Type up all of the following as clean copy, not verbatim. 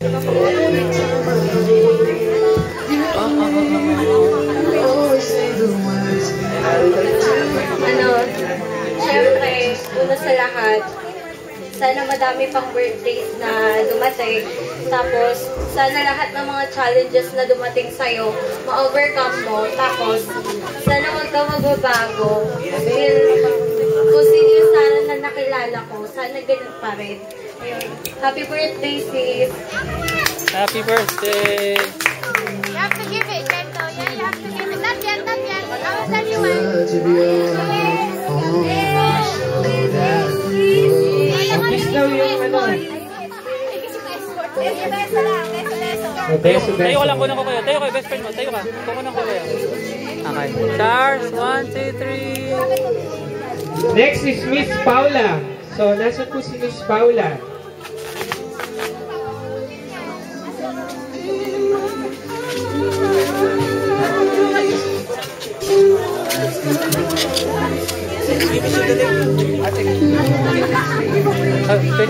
Siyempre, una sa lahat, sana madami pang birthdays na dumating. Tapos, sana lahat ng mga challenges na dumating sa'yo, ma-overcome mo. Tapos, sana huwag ka magbabago. Dahil, kung sino yung sana na nakilala ko, sana ganun pa rin. Ayun. Happy birthday, sis! Happy birthday! You have to give it, Gento. Yeah, you have to give it. Not yet, not yet. I will tell you when. Kiss daw yung ano. Tayo ko lang, kunan ko kayo. Tayo kayo, best friend mo. Tayo ka. Kunan ko kayo. Okay. Stars, 1, 2, 3. Next is Miss Paula. So, nasa po si Miss Paula?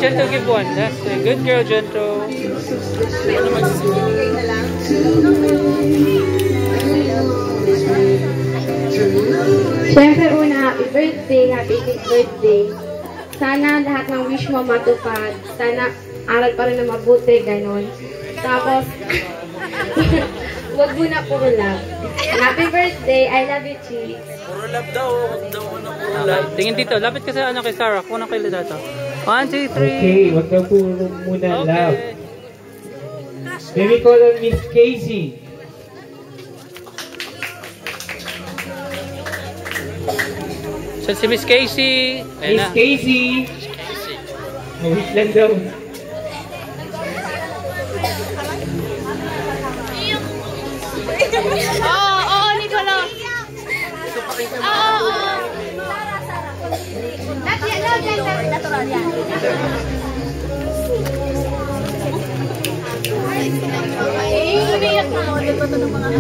Gento, give one. That's a good girl, Gento. Siyempre una, happy birthday, happy 5th birthday. Sana lahat ng wish mo matupad. Sana aral pa rin na mabuti, ganon. Tapos, wag mo na puro love. Happy birthday, I love you, Cheeks. Puro love daw, wag daw na puro love. Tingin dito, lapit ka sa ano kay Sarah. Kunan kayo dito. 1, 2, 3. Okay, wag daw puro muna love. Let me call on Miss Casey. So, si Miss Casey. Ayan Miss na. Casey. Wait lang daw. Oo, Nicolo. Oo. Not yet, no, Gento. Natural yan. Umiyak na. Ito ng mga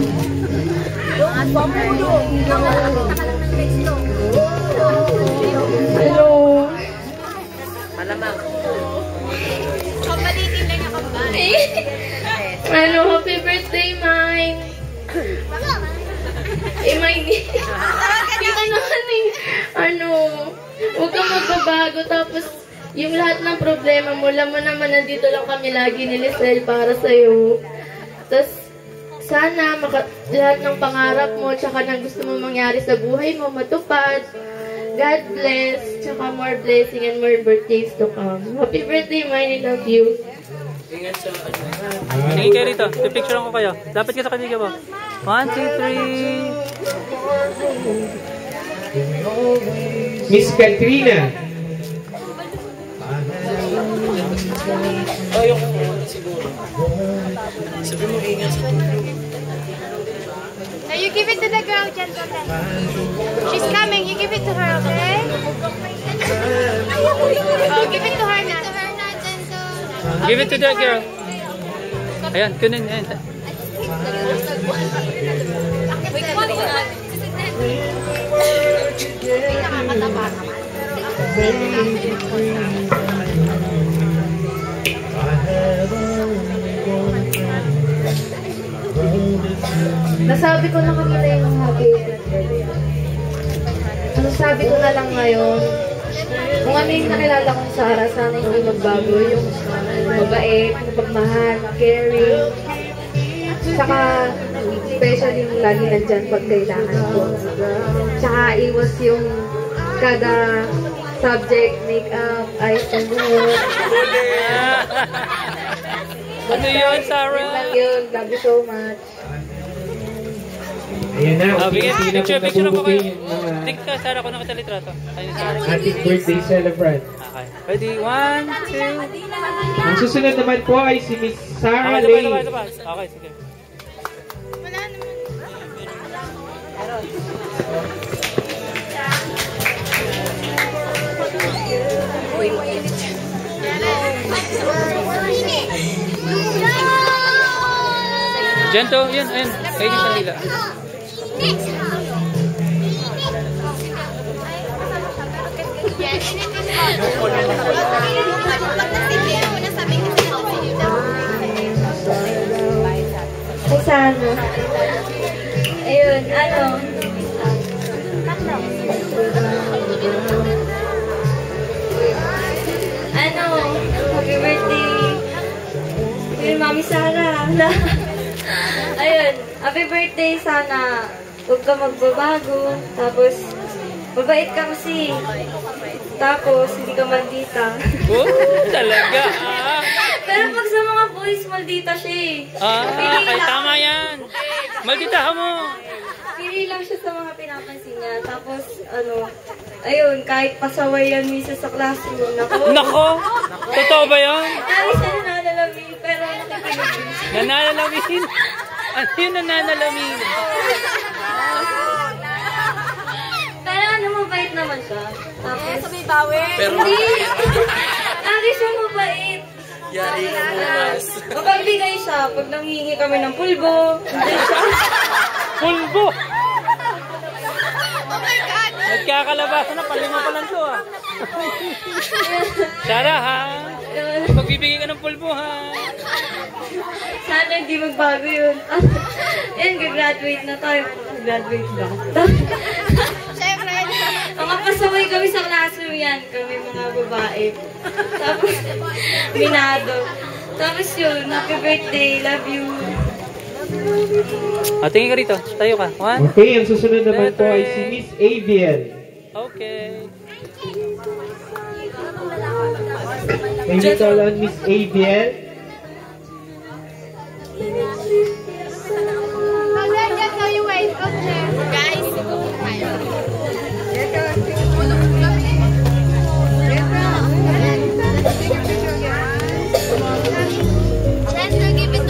Hello. Malamang. Kapalitin lang ako ba? Ano, happy birthday, Mine. Mine. Kita naman ano, huwag kang magbabago. Tapos, yung lahat ng problema mo, laman naman nandito lang kami lagi ni Lisel para sa'yo. Tapos, sana lahat ng pangarap mo, tsaka ng gusto mo mangyari sa buhay mo, matupad. God bless, tsaka more blessing and more birthdays to come. Happy birthday, Mine. I love you. Ingat sa ano. Tingin kayo rito. Pipicturean ko kayo. Lapit ka sa kanila mo. 1, 2, 3. Miss Katrina. Oh, yung siguro. Sabi mo ingat sa tulog. Now you give it to the girl, Gento. She's coming. You give it to her, okay? Oh, give it to her na. Give it to the girl. Ayan, kunin. Ayan. Wait, nakakataba naman. Nasabi ko na kanina yung happy birthday. Nasabi ko na lang ngayon, kung ano yung nakilala kong Sarah, sana hindi magbago. Yung mabait, mapagmahal, caring. Tsaka, special yung lagi nandyan pag kailangan ko. Tsaka, iwas yung kada subject, makeup, eyes and buhok. Ano yun, Sarah? Yun lang yun. Love you so much. Ayan na, Bigyan, hindi na po picture ko kayo. nabubugay yung mga Tik ka, Sarah, kung nakatalitrato. Ayun, Sarah. ating birthday celebrant. Okay. Ready? 1, 2. Ang susunod naman po ay si Miss Sarah Okay, Lay. Okay, sige. Wala naman. Gento, yun, ayun. Kayo yung kanila. Sana. Ayun, ano? Ano? Happy birthday. Ayun, Mami Sarah. Ayun, happy birthday sana. Huwag ka magbabago. Tapos, mabait ka kasi. Tapos, hindi ka maldita. Oh, talaga. Pero pag sa mga boys, maldita siya eh. Okay, tama yan. Malditahan mo. Pili lang siya sa mga pinapansin niya. Tapos, ano, ayun, kahit pasaway yan minsan sa classroom. Nako, totoo ba yan? Lagi siya nananalamin, pero nakikinig din siya. Nananalamin? Ano yung nananalamin? Pero ano, mabait naman siya. Tapos, May bawi. Pero, hindi. Lagi siya mabait. yari ka bukas. Mapagbigay siya. Pag nanghihingi kami ng pulbo, Pulbo! Oh my God! Nagkakalabasan na, palima pa lang to ah. Sarah ha? Magbibigay ka ng pulbo ha? sana hindi magbago yun. Yan, gagraduate na tayo. Graduate ba? Siyempre. Mga pasaway kami sa classroom yan. Kami mga babae. Tapos, minado. Tapos yun, happy birthday, love you. Tingin ka rito. Tayo ka. 1. Okay, ang susunod naman po ay si Miss Aviel. Okay. Can you call on Miss Aviel? Just so you wait. Go there. Guys,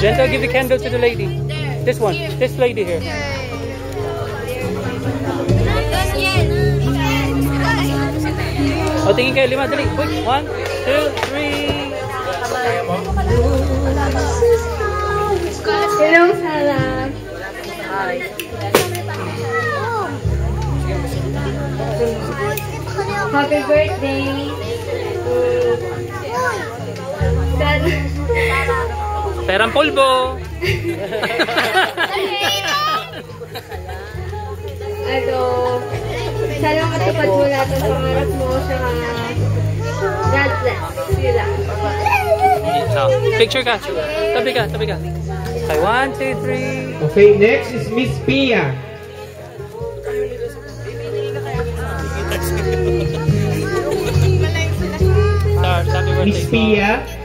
Gentle, give the candle to the lady. This one. This lady here. Tingin kayo. 5, dali. Quick. 1, 2, 3. Hello, Sarah. Happy birthday. Perang pulbo. Ano, sana matupad mo lahat ng pangarap mo sa God bless. Sila. Picture ka. Tabi ka. Tabi ka. Okay, 1, 2, 3. Okay, next is Miss Pia. Stars, happy birthday. Miss Pia.